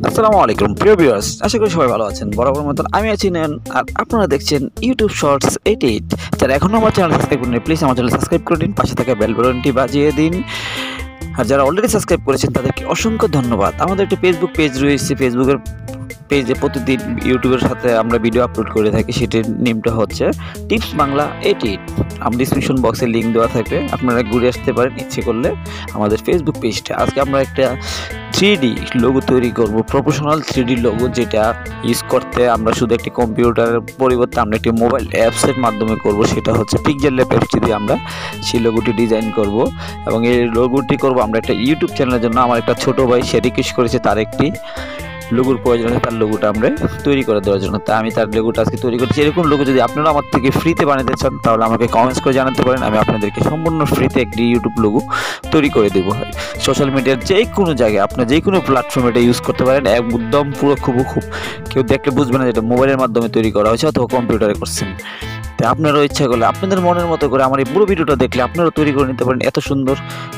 আসসালামু আলাইকুম প্রিয় ভিউয়ার্স, আশা করি সবাই ভালো আছেন। বরাবর মতন আমি আছি নয়ন, আর আপনারা দেখছেন ইউটিউব শর্টস 88। যারা এখনও আমার চ্যানেল সাবস্ক্রাইব করেন প্লিজ আমার চ্যানেল সাবস্ক্রাইব করে দিন, পাশে থাকা বেল বাটনটি বাজিয়ে দিন। আর যারা অলরেডি সাবস্ক্রাইব করেছেন তাদেরকে অসংখ্য ধন্যবাদ। আমাদের একটা ফেসবুক পেজ রয়েছে, ফেসবুকের পেজে প্রতিদিন ইউটিউবের সাথে আমরা ভিডিও আপলোড করে থাকি। সেটির নেমটা হচ্ছে টিপস বাংলা 88। আমার ডিসক্রিপশন বক্সে লিঙ্ক দেওয়া থাকবে, আপনারা ঘুরে আসতে পারেন ইচ্ছে করলে আমাদের ফেসবুক পেজটা। আজকে আমরা একটা 3D লোগো তৈরি করব, প্রফেশনাল 3D লোগো, যেটা ইউজ করতে আমরা শুধু একটি কম্পিউটারের পরিবর্তে আমরা একটি মোবাইল অ্যাপসের মাধ্যমে করব। সেটা হচ্ছে পিক্সেল ল্যাব অ্যাপস দিয়ে আমরা সেই লোগোটি ডিজাইন করব, এবং এই লোগোটি করব আমরা একটা ইউটিউব চ্যানেলের জন্য। আমার একটা ছোট ভাই সে রিকোয়েস্ট করেছে তার একটি লোগোর প্রয়োজন আছে, তার লোগোটা আমরা তৈরি করে দেওয়ার জন্য। তাই আমি তার লোগোটা আজকে তৈরি করছি। এরকম লোগো যদি আপনারা আমার থেকে ফ্রিতে বানাতে চান তাহলে আমাকে কমেন্টস করে জানাতে পারেন, আমি আপনাদেরকে সম্পূর্ণ ফ্রিতে একটি ইউটিউব লোগো তৈরি করে দেবো। সোশ্যাল মিডিয়ার যে কোনো জায়গায় আপনার যে কোনো প্ল্যাটফর্মে এটা ইউজ করতে পারেন, একদম পুরো খুব কেউ দেখলে বুঝবে না যে এটা মোবাইলের মাধ্যমে তৈরি করা হয়েছে অথবা কম্পিউটারে করছেন। তাই আপনারও ইচ্ছা করলে আপনাদের মনের মতো করে আমার এই পুরো ভিডিওটা দেখলে আপনারাও তৈরি করে নিতে পারেন, এত সুন্দর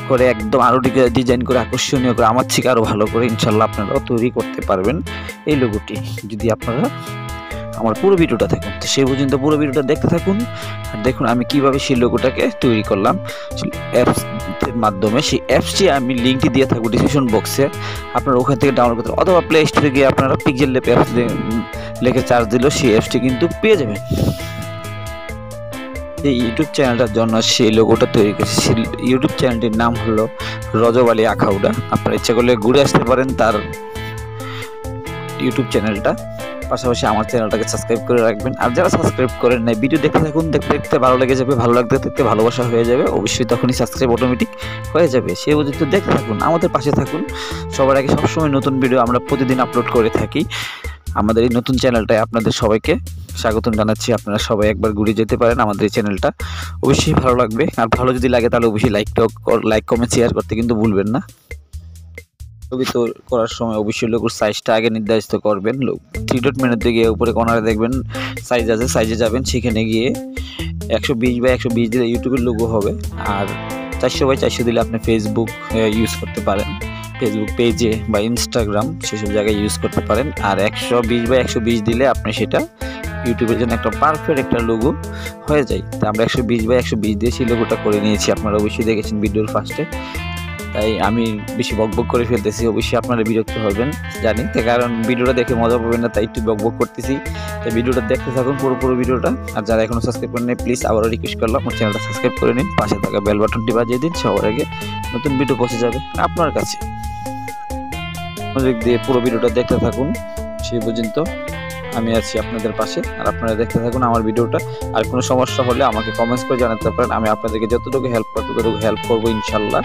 করে একদম আরও ডিজাইন করে আকর্ষণীয় করে আমার থেকে আরও ভালো করে ইনশাল্লাহ আপনারাও তৈরি করতে পারবেন এই লোগোটি, যদি আপনারা আমার পুরো ভিডিওটা থাকুন। তো সেই পর্যন্ত পুরো ভিডিওটা দেখতে থাকুন আর দেখুন আমি কিভাবে সেই লোগোটাকে তৈরি করলাম অ্যাপসের মাধ্যমে। সেই অ্যাপসটি আমি লিঙ্কটি দিয়ে থাকবো ডিসক্রিপশন বক্সে, আপনারা ওখান থেকে ডাউনলোড করতে অথবা প্লে স্টোরে গিয়ে আপনারা পিক্সেল ল্যাব অ্যাপস লিখে চার্জ দিলেও সেই অ্যাপসটি কিন্তু পেয়ে যাবেন। এই ইউটিউব চ্যানেলটার জন্য সেই লোগোটা তৈরি করেছি। সেই ইউটিউব চ্যানেলটির নাম হলো রজব আলী আখাউড়া। আপনারা ইচ্ছা করলে ঘুরে আসতে পারেন তার ইউটিউব চ্যানেলটা, পাশাপাশি আমার চ্যানেলটাকে সাবস্ক্রাইব করে রাখবেন। আর যারা সাবস্ক্রাইব করেন নাই, ভিডিও দেখতে থাকুন, দেখতে দেখতে ভালো লেগে যাবে, ভালো লাগতে দেখতে ভালোবাসা হয়ে যাবে, অবশ্যই তখনই সাবস্ক্রাইব অটোমেটিক হয়ে যাবে। সেই পর্যন্ত দেখতে থাকুন, আমাদের পাশে থাকুন। সবার আগে সবসময় নতুন ভিডিও আমরা প্রতিদিন আপলোড করে থাকি। আমাদের এই নতুন চ্যানেলটায় আপনাদের সবাইকে স্বাগতম জানাচ্ছি। আপনারা সবাই একবার ঘুরে যেতে পারেন, আমাদের এই চ্যানেলটা অবশ্যই ভালো লাগবে। আর ভালো যদি লাগে তাহলে অবশ্যই লাইক কমেন্ট শেয়ার করতে কিন্তু ভুলবেন না। ছবি তো করার সময় অবশ্যই লোগোর সাইজটা আগে নির্ধারিত করবেন। থ্রি ডট মেনুতে গিয়ে উপরে কর্নারে দেখবেন সাইজ আছে, সাইজে যাবেন, সেখানে গিয়ে 120x120 দিলে ইউটিউবের লোগো হবে। আর 400x400 দিলে আপনি ফেসবুক ইউজ করতে পারেন, ফেসবুক পেজে বা ইনস্টাগ্রাম সেসব জায়গায় ইউজ করতে পারেন। আর 120x120 দিলে আপনি সেটা ইউটিউবের জন্য একটা পারফেক্ট একটা লোগো হয়ে যায়। তা আমরা 120x120 দিয়ে সেই লোগোটা করে নিয়েছি, আপনারা অবশ্যই দেখেছেন ভিডিওর ফার্স্টে। তাই আমি বেশি বকবক করে ফেলতেছি, অবশ্যই আপনারা বিরক্ত হবেন জানি, তাই কারণ ভিডিওটা দেখে মজা পাবেন না, তাই একটু বকবক করতেছি। তাই ভিডিওটা দেখতে থাকুন পুরো ভিডিওটা। আর যারা এখনো সাবস্ক্রাইব করেন নাই প্লিজ আবারও রিকোয়েস্ট করলাম আমার চ্যানেলটা সাবস্ক্রাইব করে নিন, পাশে থাকা বেল বাটনটি বাজিয়ে দিন, সবার আগে নতুন ভিডিও পৌঁছে যাবে আপনার কাছে। মনোযোগ দিয়ে পুরো ভিডিওটা দেখতে থাকুন, সেই পর্যন্ত আমি আছি আপনাদের পাশে। আর আপনারা দেখতে থাকুন আমার ভিডিওটা। আর কোনো সমস্যা হলে আমাকে কমেন্টস করে জানাতে পারেন, আমি আপনাদেরকে যতটুকু হেল্প করতে ততটুকু হেল্প করবো ইনশাল্লাহ।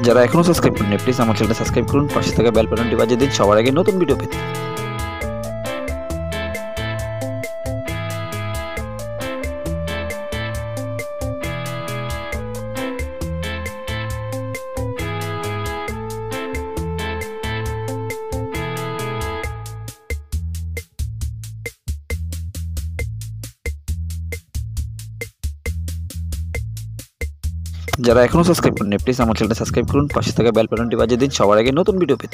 যারা এখনো সাবস্ক্রাইব করেননি প্লিজ আমার চ্যানেলটা সাবস্ক্রাইব করুন, পাশে থাকা বেল বাটনটি বাজিয়ে দিন, সবার আগে নতুন ভিডিও পেতে। যারা এখনো সাবস্ক্রাইব করেননি প্লিজ আমার চ্যানেলটা সাবস্ক্রাইব করুন, পাশে থাকা বেল বাটনটি বাজিয়ে দিন, সবার আগে নতুন ভিডিও পেতে।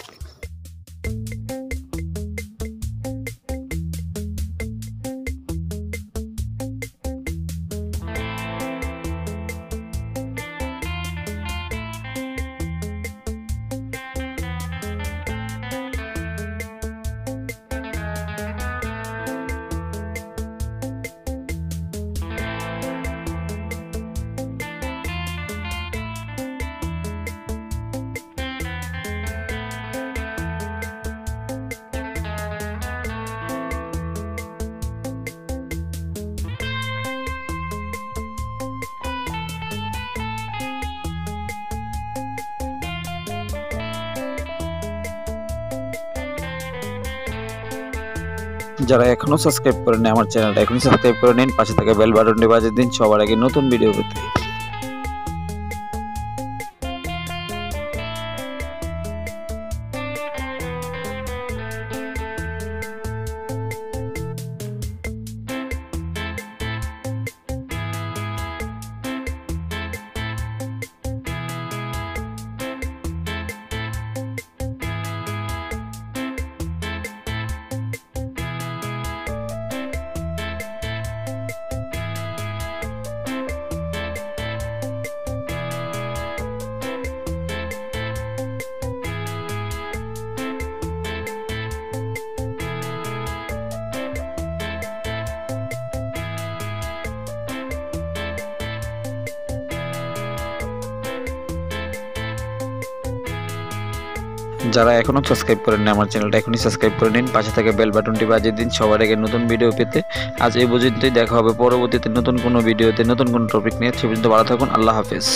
যারা এখনো সাবস্ক্রাইব করেননি আমার চ্যানেলটা এখনই সাবস্ক্রাইব করে নিন, পাশে থাকা বেল বাটনটি বাজিয়ে দিন সবার আগে নতুন ভিডিও পেতে। যারা এখনো সাবস্ক্রাইব করেননি আমার চ্যানেলটা এখনই সাবস্ক্রাইব করে নিন, পাশে থাকা বেল বাটনটি বাজিয়ে দিন সবার আগে নতুন ভিডিও পেতে। আজ এই পর্যন্তই, দেখা হবে পরবর্তীতে নতুন কোনো ভিডিওতে নতুন কোনো টপিক নিয়ে। সে পর্যন্ত ভালো থাকুন, আল্লাহ হাফেজ।